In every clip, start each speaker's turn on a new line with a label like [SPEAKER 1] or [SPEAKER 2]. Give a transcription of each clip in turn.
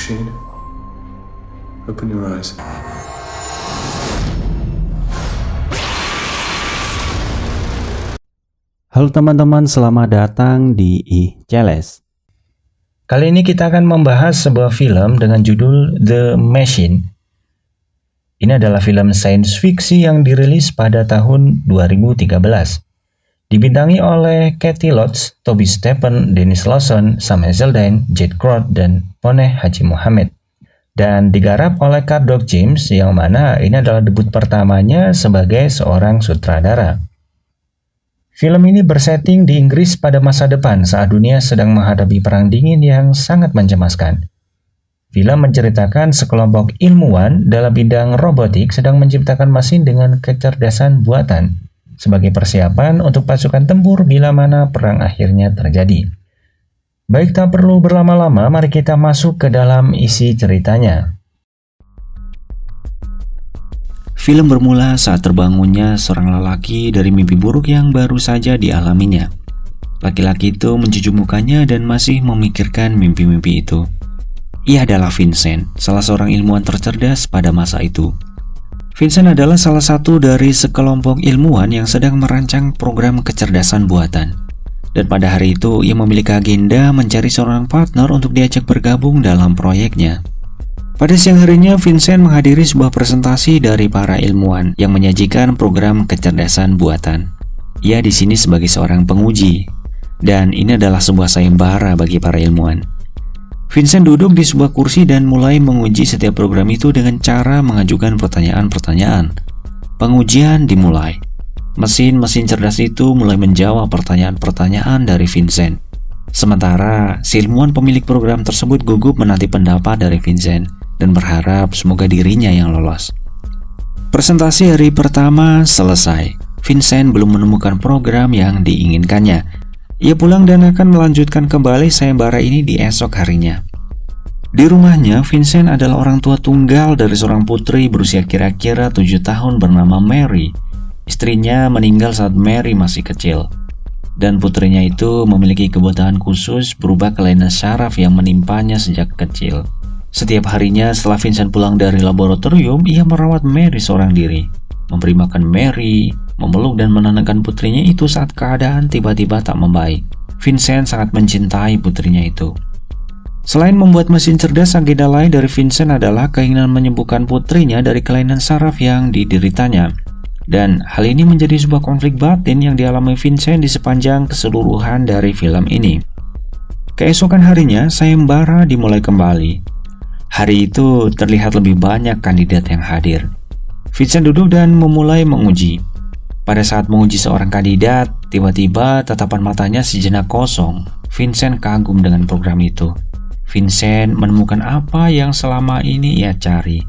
[SPEAKER 1] Shane, open your eyes.
[SPEAKER 2] Halo teman-teman, selamat datang di iCeles.
[SPEAKER 3] Kali ini kita akan membahas sebuah film dengan judul The Machine. Ini adalah film science fiction yang dirilis pada tahun 2013. Dibintangi oleh Kathy Lotz, Toby Stephen, Dennis Lawson, Sam Hazeldine, Jade Crowd, dan Poneh Haji Mohamed. Dan digarap oleh Kardok James, yang mana ini adalah debut pertamanya sebagai seorang sutradara. Film ini bersetting di Inggris pada masa depan saat dunia sedang menghadapi perang dingin yang sangat mencemaskan. Film menceritakan sekelompok ilmuwan dalam bidang robotik sedang menciptakan mesin dengan kecerdasan buatan sebagai persiapan untuk pasukan tempur bila mana perang akhirnya terjadi. Baik, tak perlu berlama-lama, mari kita masuk ke dalam isi ceritanya.
[SPEAKER 2] Film bermula saat terbangunnya seorang lelaki dari mimpi buruk yang baru saja dialaminya. Laki-laki itu mencuci mukanya dan masih memikirkan mimpi-mimpi itu. Ia adalah Vincent, salah seorang ilmuwan tercerdas pada masa itu. Vincent adalah salah satu dari sekelompok ilmuwan yang sedang merancang program kecerdasan buatan. Dan pada hari itu, ia memiliki agenda mencari seorang partner untuk diajak bergabung dalam proyeknya. Pada siang harinya, Vincent menghadiri sebuah presentasi dari para ilmuwan yang menyajikan program kecerdasan buatan. Ia di sini sebagai seorang penguji, dan ini adalah sebuah sayembara bagi para ilmuwan. Vincent duduk di sebuah kursi dan mulai menguji setiap program itu dengan cara mengajukan pertanyaan-pertanyaan. Pengujian dimulai. Mesin-mesin cerdas itu mulai menjawab pertanyaan-pertanyaan dari Vincent. Sementara, si ilmuwan pemilik program tersebut gugup menanti pendapat dari Vincent dan berharap semoga dirinya yang lolos. Presentasi hari pertama selesai. Vincent belum menemukan program yang diinginkannya. Ia pulang dan akan melanjutkan kembali sayembara ini di esok harinya. Di rumahnya, Vincent adalah orang tua tunggal dari seorang putri berusia kira-kira 7 tahun bernama Mary. Istrinya meninggal saat Mary masih kecil. Dan putrinya itu memiliki kebutuhan khusus berupa kelainan syaraf yang menimpanya sejak kecil. Setiap harinya setelah Vincent pulang dari laboratorium, ia merawat Mary seorang diri. Memberi makan Mary, memeluk dan menenangkan putrinya itu saat keadaan tiba-tiba tak membaik. Vincent sangat mencintai putrinya itu. Selain membuat mesin cerdas, agenda lain dari Vincent adalah keinginan menyembuhkan putrinya dari kelainan saraf yang dideritanya. Dan hal ini menjadi sebuah konflik batin yang dialami Vincent di sepanjang keseluruhan dari film ini. Keesokan harinya, sayembara dimulai kembali. Hari itu terlihat lebih banyak kandidat yang hadir. Vincent duduk dan memulai menguji. Pada saat menguji seorang kandidat, tiba-tiba tatapan matanya sejenak kosong. Vincent kagum dengan program itu. Vincent menemukan apa yang selama ini ia cari.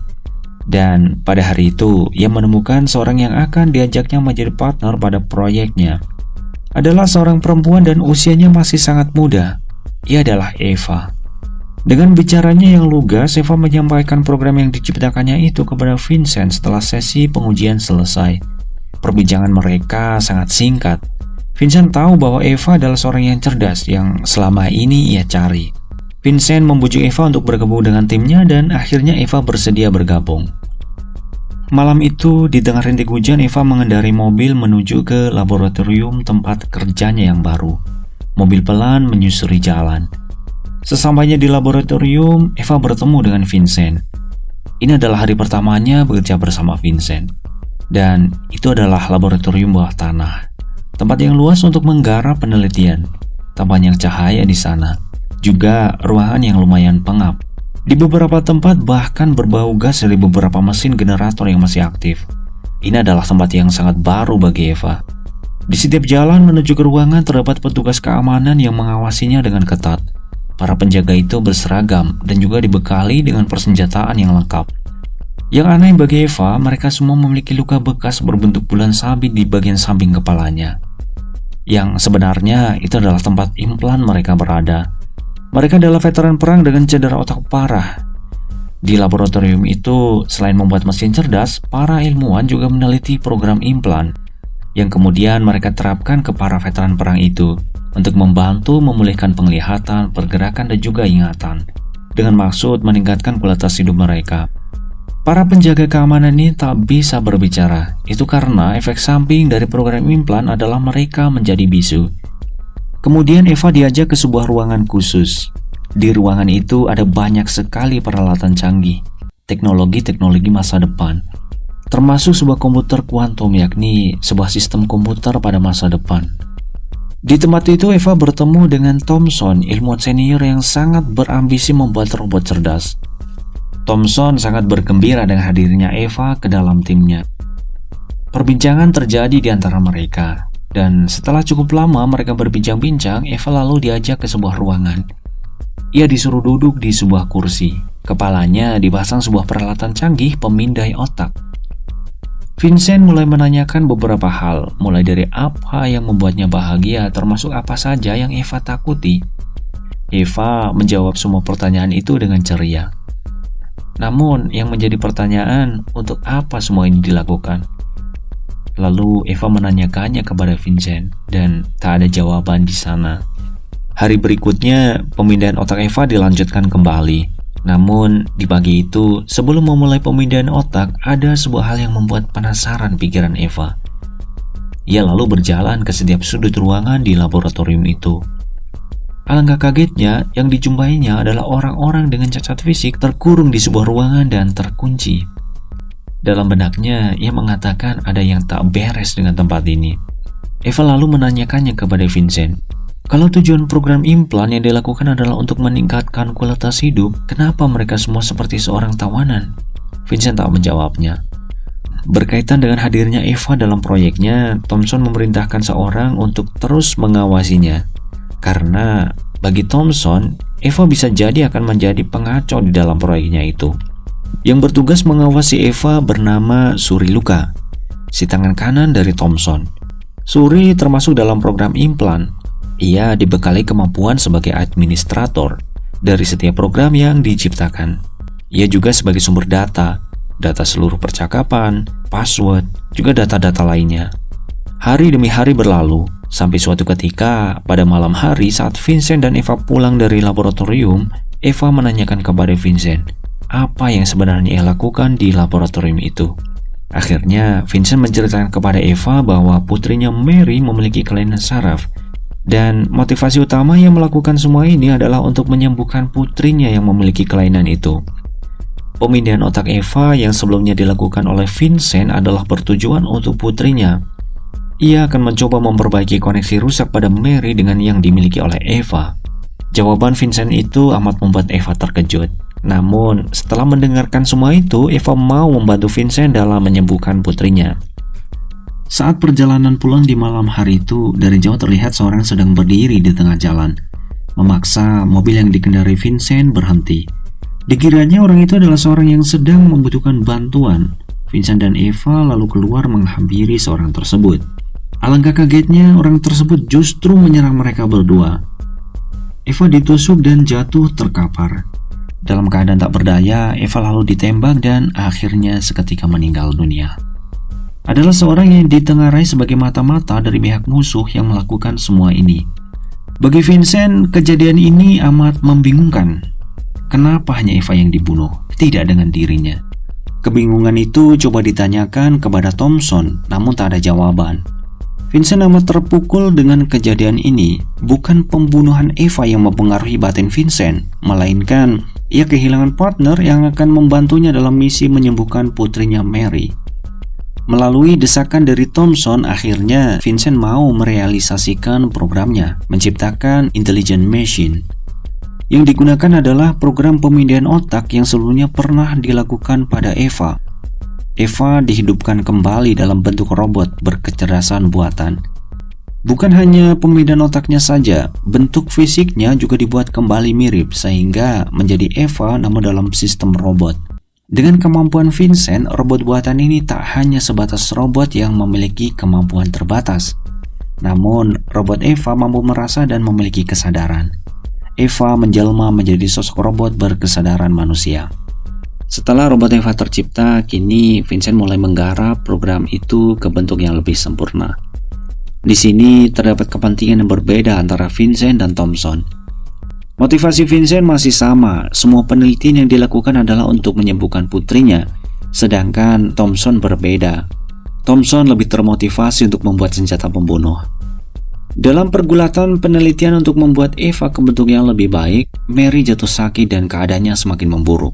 [SPEAKER 2] Dan pada hari itu, ia menemukan seorang yang akan diajaknya menjadi partner pada proyeknya. Adalah seorang perempuan dan usianya masih sangat muda. Ia adalah Eva. Dengan bicaranya yang lugas, Eva menyampaikan program yang diciptakannya itu kepada Vincent setelah sesi pengujian selesai. Perbincangan mereka sangat singkat. Vincent tahu bahwa Eva adalah seorang yang cerdas yang selama ini ia cari. Vincent membujuk Eva untuk bergabung dengan timnya dan akhirnya Eva bersedia bergabung. Malam itu, di tengah rintik hujan, Eva mengendarai mobil menuju ke laboratorium tempat kerjanya yang baru. Mobil pelan menyusuri jalan. Sesampainya di laboratorium, Eva bertemu dengan Vincent. Ini adalah hari pertamanya bekerja bersama Vincent. Dan itu adalah laboratorium bawah tanah. Tempat yang luas untuk menggarap penelitian. Tampak banyak cahaya di sana. Juga ruangan yang lumayan pengap. Di beberapa tempat bahkan berbau gas dari beberapa mesin generator yang masih aktif. Ini adalah tempat yang sangat baru bagi Eva. Di setiap jalan menuju ke ruangan terdapat petugas keamanan yang mengawasinya dengan ketat. Para penjaga itu berseragam dan juga dibekali dengan persenjataan yang lengkap. Yang aneh bagi Eva, mereka semua memiliki luka bekas berbentuk bulan sabit di bagian samping kepalanya. Yang sebenarnya itu adalah tempat implan mereka berada. Mereka adalah veteran perang dengan cedera otak parah. Di laboratorium itu, selain membuat mesin cerdas, para ilmuwan juga meneliti program implan yang kemudian mereka terapkan ke para veteran perang itu untuk membantu memulihkan penglihatan, pergerakan, dan juga ingatan. dengan maksud meningkatkan kualitas hidup mereka. Para penjaga keamanan ini tak bisa berbicara. Itu karena efek samping dari program implan adalah mereka menjadi bisu. Kemudian Eva diajak ke sebuah ruangan khusus. Di ruangan itu ada banyak sekali peralatan canggih, teknologi masa depan, termasuk sebuah komputer kuantum, yakni sebuah sistem komputer pada masa depan. Di tempat itu Eva bertemu dengan Thompson, ilmuwan senior yang sangat berambisi membuat robot cerdas. Thompson sangat bergembira dengan hadirnya Eva ke dalam timnya. Perbincangan terjadi di antara mereka, dan setelah cukup lama mereka berbincang-bincang, Eva lalu diajak ke sebuah ruangan. Ia disuruh duduk di sebuah kursi. Kepalanya dipasang sebuah peralatan canggih pemindai otak. Vincent mulai menanyakan beberapa hal, mulai dari apa yang membuatnya bahagia, termasuk apa saja yang Eva takuti. Eva menjawab semua pertanyaan itu dengan ceria. Namun, yang menjadi pertanyaan, untuk apa semua ini dilakukan? Lalu Eva menanyakannya kepada Vincent, dan tak ada jawaban di sana. Hari berikutnya, pemindahan otak Eva dilanjutkan kembali. Namun, di pagi itu, sebelum memulai pemindahan otak, ada sebuah hal yang membuat penasaran pikiran Eva. Ia lalu berjalan ke setiap sudut ruangan di laboratorium itu. Alangkah kagetnya, yang dijumpainya adalah orang-orang dengan cacat fisik terkurung di sebuah ruangan dan terkunci. Dalam benaknya, ia mengatakan ada yang tak beres dengan tempat ini. Eva lalu menanyakannya kepada Vincent. Kalau tujuan program implan yang dilakukan adalah untuk meningkatkan kualitas hidup, kenapa mereka semua seperti seorang tawanan? Vincent tak menjawabnya. Berkaitan dengan hadirnya Eva dalam proyeknya, Thompson memerintahkan seorang untuk terus mengawasinya. Karena bagi Thompson, Eva bisa jadi akan menjadi pengacau di dalam proyeknya itu. Yang bertugas mengawasi Eva bernama Suri Luka, si tangan kanan dari Thompson. Suri termasuk dalam program implan. Ia dibekali kemampuan sebagai administrator dari setiap program yang diciptakan. Ia juga sebagai sumber data seluruh percakapan, password, juga data-data lainnya. Hari demi hari berlalu, sampai suatu ketika pada malam hari saat Vincent dan Eva pulang dari laboratorium, Eva menanyakan kepada Vincent apa yang sebenarnya ia lakukan di laboratorium itu. Akhirnya, Vincent menceritakan kepada Eva bahwa putrinya Mary memiliki kelainan saraf. Dan motivasi utama yang melakukan semua ini adalah untuk menyembuhkan putrinya yang memiliki kelainan itu. Pemindahan otak Eva yang sebelumnya dilakukan oleh Vincent adalah bertujuan untuk putrinya. Ia akan mencoba memperbaiki koneksi rusak pada Mary dengan yang dimiliki oleh Eva. Jawaban Vincent itu amat membuat Eva terkejut. Namun, setelah mendengarkan semua itu, Eva mau membantu Vincent dalam menyembuhkan putrinya. Saat perjalanan pulang di malam hari itu, dari jauh terlihat seorang sedang berdiri di tengah jalan, memaksa mobil yang dikendarai Vincent berhenti. Dikiranya orang itu adalah seorang yang sedang membutuhkan bantuan. Vincent dan Eva lalu keluar menghampiri seorang tersebut. Alangkah kagetnya, orang tersebut justru menyerang mereka berdua. Eva ditusuk dan jatuh terkapar. Dalam keadaan tak berdaya, Eva lalu ditembak dan akhirnya seketika meninggal dunia. Adalah seorang yang ditengarai sebagai mata-mata dari pihak musuh yang melakukan semua ini. Bagi Vincent, kejadian ini amat membingungkan. Kenapa hanya Eva yang dibunuh, tidak dengan dirinya? Kebingungan itu coba ditanyakan kepada Thompson, namun tak ada jawaban. Vincent amat terpukul dengan kejadian ini. Bukan pembunuhan Eva yang mempengaruhi batin Vincent, melainkan ia kehilangan partner yang akan membantunya dalam misi menyembuhkan putrinya Mary. Melalui desakan dari Thompson, akhirnya Vincent mau merealisasikan programnya, menciptakan intelligent machine. Yang digunakan adalah program pemindahan otak yang sebelumnya pernah dilakukan pada Eva. Eva dihidupkan kembali dalam bentuk robot berkecerdasan buatan. Bukan hanya pemindahan otaknya saja, bentuk fisiknya juga dibuat kembali mirip sehingga menjadi Eva namun dalam sistem robot. Dengan kemampuan Vincent, robot buatan ini tak hanya sebatas robot yang memiliki kemampuan terbatas. Namun, robot Eva mampu merasa dan memiliki kesadaran. Eva menjelma menjadi sosok robot berkesadaran manusia. Setelah robot Eva tercipta, kini Vincent mulai menggarap program itu ke bentuk yang lebih sempurna. Di sini terdapat kepentingan yang berbeda antara Vincent dan Thompson. Motivasi Vincent masih sama, semua penelitian yang dilakukan adalah untuk menyembuhkan putrinya, sedangkan Thompson berbeda. Thompson lebih termotivasi untuk membuat senjata pembunuh. Dalam pergulatan penelitian untuk membuat Eva ke bentuk yang lebih baik, Mary jatuh sakit dan keadaannya semakin memburuk.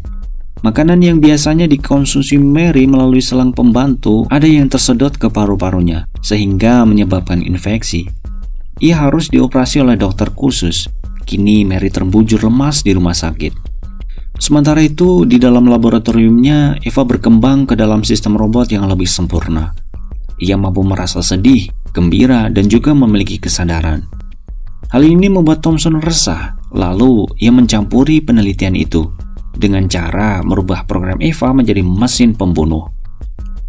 [SPEAKER 2] Makanan yang biasanya dikonsumsi Mary melalui selang pembantu ada yang tersedot ke paru-parunya, sehingga menyebabkan infeksi. Ia harus dioperasi oleh dokter khusus. Kini Mary terbujur lemas di rumah sakit. Sementara itu, di dalam laboratoriumnya, Eva berkembang ke dalam sistem robot yang lebih sempurna. Ia mampu merasa sedih, gembira, dan juga memiliki kesadaran. Hal ini membuat Thompson resah, lalu ia mencampuri penelitian itu dengan cara merubah program Eva menjadi mesin pembunuh.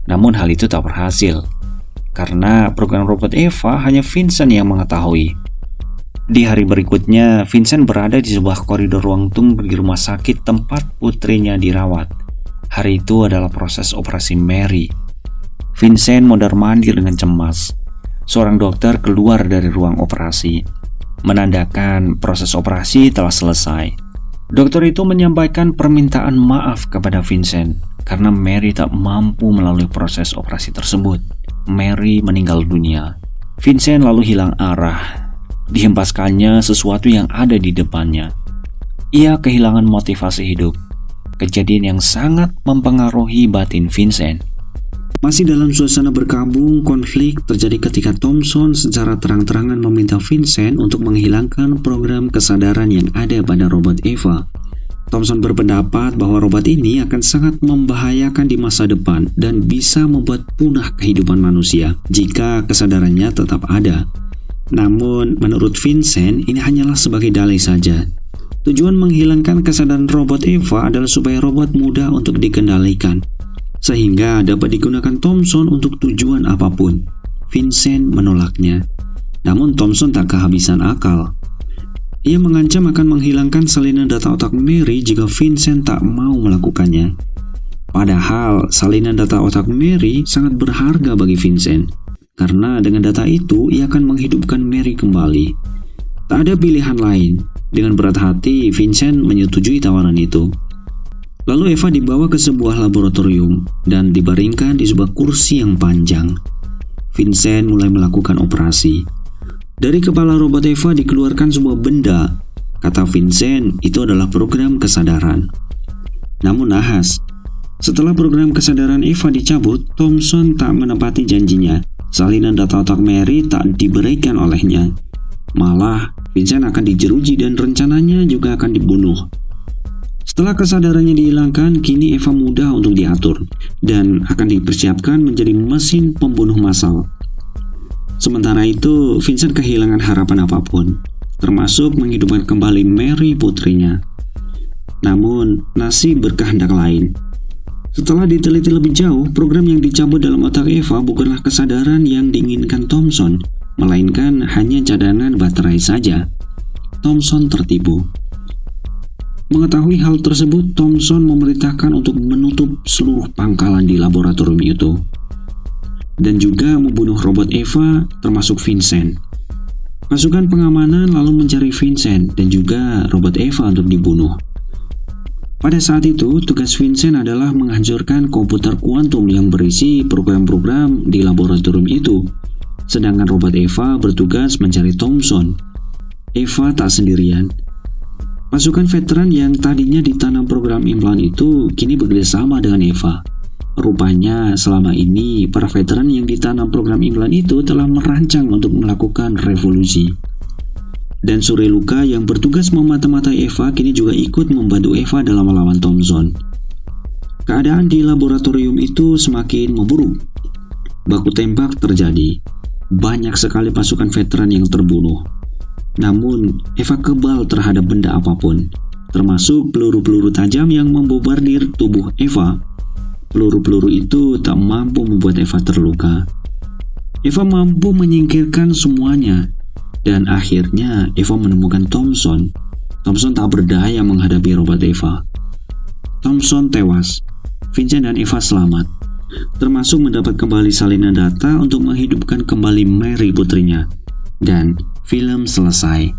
[SPEAKER 2] Namun hal itu tak berhasil, karena program robot Eva hanya Vincent yang mengetahui. Di hari berikutnya, Vincent berada di sebuah koridor ruang tunggu di rumah sakit tempat putrinya dirawat. Hari itu adalah proses operasi Mary. Vincent mondar-mandir dengan cemas. Seorang dokter keluar dari ruang operasi, menandakan proses operasi telah selesai. Dokter itu menyampaikan permintaan maaf kepada Vincent karena Mary tak mampu melalui proses operasi tersebut. Mary meninggal dunia. Vincent lalu hilang arah. Dihempaskannya sesuatu yang ada di depannya. Ia kehilangan motivasi hidup. Kejadian yang sangat mempengaruhi batin Vincent. Masih dalam suasana berkabung, konflik terjadi ketika Thompson secara terang-terangan meminta Vincent untuk menghilangkan program kesadaran yang ada pada robot Eva. Thompson berpendapat bahwa robot ini akan sangat membahayakan di masa depan dan bisa membuat punah kehidupan manusia jika kesadarannya tetap ada. Namun, menurut Vincent, ini hanyalah sebagai dalih saja. Tujuan menghilangkan kesadaran robot Eva adalah supaya robot mudah untuk dikendalikan, sehingga dapat digunakan Thompson untuk tujuan apapun. Vincent menolaknya. Namun Thompson tak kehabisan akal. Ia mengancam akan menghilangkan salinan data otak Mary jika Vincent tak mau melakukannya. Padahal, salinan data otak Mary sangat berharga bagi Vincent. Karena dengan data itu, ia akan menghidupkan Mary kembali. Tak ada pilihan lain. Dengan berat hati, Vincent menyetujui tawaran itu. Lalu Eva dibawa ke sebuah laboratorium dan dibaringkan di sebuah kursi yang panjang. Vincent mulai melakukan operasi. Dari kepala robot Eva dikeluarkan sebuah benda. Kata Vincent, itu adalah program kesadaran. Namun nahas. Setelah program kesadaran Eva dicabut, Thompson tak menepati janjinya. Salinan data otak Mary tak diberikan olehnya. Malah, Vincent akan dijeruji dan rencananya juga akan dibunuh. Setelah kesadarannya dihilangkan, kini Eva mudah untuk diatur dan akan dipersiapkan menjadi mesin pembunuh massal. Sementara itu, Vincent kehilangan harapan apapun, termasuk menghidupkan kembali Mary putrinya. Namun, nasib berkehendak lain. Setelah diteliti lebih jauh, program yang dicabut dalam otak Eva bukanlah kesadaran yang diinginkan Thompson, melainkan hanya cadangan baterai saja. Thompson tertipu. Mengetahui hal tersebut, Thompson memerintahkan untuk menutup seluruh pangkalan di laboratorium itu, dan juga membunuh robot Eva termasuk Vincent. Pasukan pengamanan lalu mencari Vincent dan juga robot Eva untuk dibunuh. Pada saat itu, tugas Vincent adalah menghancurkan komputer kuantum yang berisi program-program di laboratorium itu. Sedangkan robot Eva bertugas mencari Thompson. Eva tak sendirian. Pasukan veteran yang tadinya ditanam program implan itu kini bekerjasama dengan Eva. Rupanya selama ini para veteran yang ditanam program implan itu telah merancang untuk melakukan revolusi. Dan Sureluka yang bertugas memata-matai Eva kini juga ikut membantu Eva dalam melawan Thompson. Keadaan di laboratorium itu semakin memburuk. Baku tembak terjadi. Banyak sekali pasukan veteran yang terbunuh. Namun, Eva kebal terhadap benda apapun, termasuk peluru-peluru tajam yang membombardir tubuh Eva. Peluru-peluru itu tak mampu membuat Eva terluka. Eva mampu menyingkirkan semuanya. Dan akhirnya Eva menemukan Thompson. Thompson tak berdaya menghadapi robot Eva. Thompson tewas. Vincent dan Eva selamat, termasuk mendapat kembali salinan data untuk menghidupkan kembali Mary putrinya. Dan film selesai.